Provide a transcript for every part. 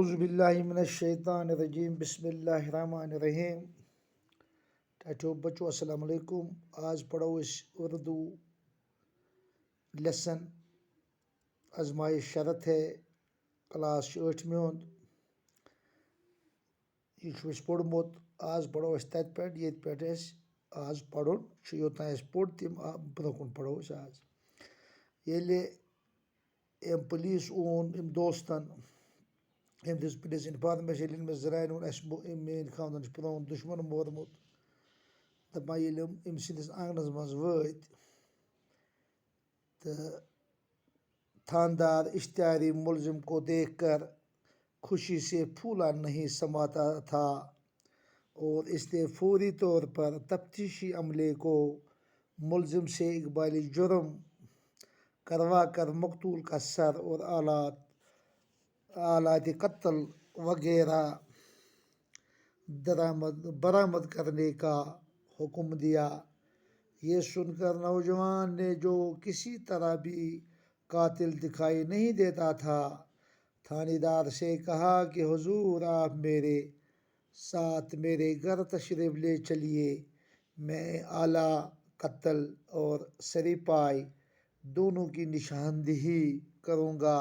اعوذ باللہ من الشیطان الرجیم بسم اللہ الرحمن الرحیم ٹھو بچو السلام علیکم. آج پڑھو اس اردو لیسن ازمائش شرط ہے کلاس 8 ہند یہ پوڑمت. آج پڑھو اس تت پہ یہ پہ آج پڑھن یوتان پوڑ تم برکن پڑھو آج ییلے ام پولیس اون ام دوستن ام دس پولیس انفارمیشن ام ذرائع میری خاندان پرون دشمن مورمت دپان ییلے ام سندس آنگنس مز وٲتۍ تو تھاندار اشتہاری ملزم کو دیکھ کر خوشی سے پھولا نہیں سماتا تھا اور اس نے فوری طور پر تفتیشی عملے کو ملزم سے اقبالی جرم کروا کر مقتول کا سر اور آلات قتل وغیرہ برآمد کرنے کا حکم دیا. یہ سن کر نوجوان نے جو کسی طرح بھی قاتل دکھائی نہیں دیتا تھا تھانے دار سے کہا کہ حضور آپ میرے ساتھ میرے گھر تشریف لے چلیے، میں اعلیٰ قتل اور سری پائی دونوں کی نشاندہی کروں گا.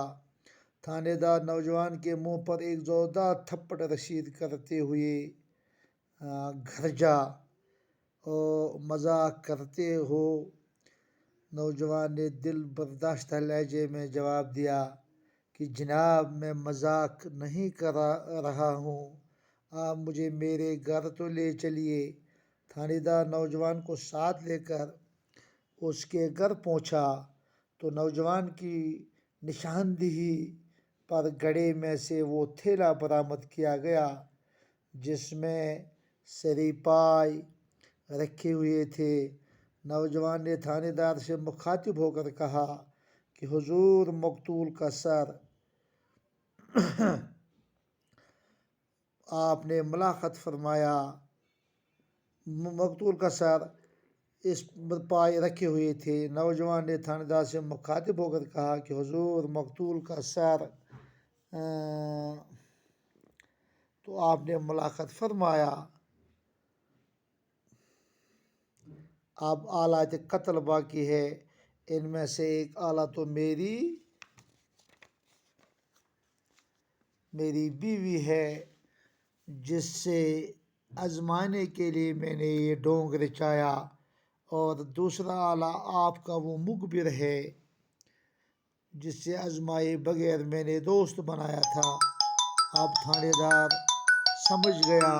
تھانے دار نوجوان کے منہ پر ایک زوردار تھپڑ رسید کرتے ہوئے گھر جا مذاق کرتے ہو. نوجوان نے دل برداشتہ لہجے میں جواب دیا کہ جناب میں مذاق نہیں کر رہا ہوں، آپ مجھے میرے گھر تو لے چلیے. تھانے دار نوجوان کو ساتھ لے کر اس کے گھر پہنچا تو نوجوان کی نشاندہی پر گڑھے میں سے وہ تھیلا برآمد کیا گیا جس میں سری پائی رکھے ہوئے تھے. نوجوان نے تھانے دار سے مخاطب ہو کر کہا کہ حضور مقتول کا سر آپ نے ملاحظت فرمایا. مقتول کا سر اس پائے رکھے ہوئے تھے. نوجوان نے تھانے دار سے مخاطب ہو کر کہا کہ حضور مقتول کا سر تو آپ نے ملاحظت فرمایا. اب آلات قتل باقی ہے. ان میں سے ایک آلہ تو میری بیوی ہے جس سے آزمانے کے لیے میں نے یہ ڈھونگ رچایا، اور دوسرا آلہ آپ کا وہ مخبر ہے جس سے آزمائے بغیر میں نے دوست بنایا تھا. اب تھانے دار سمجھ گیا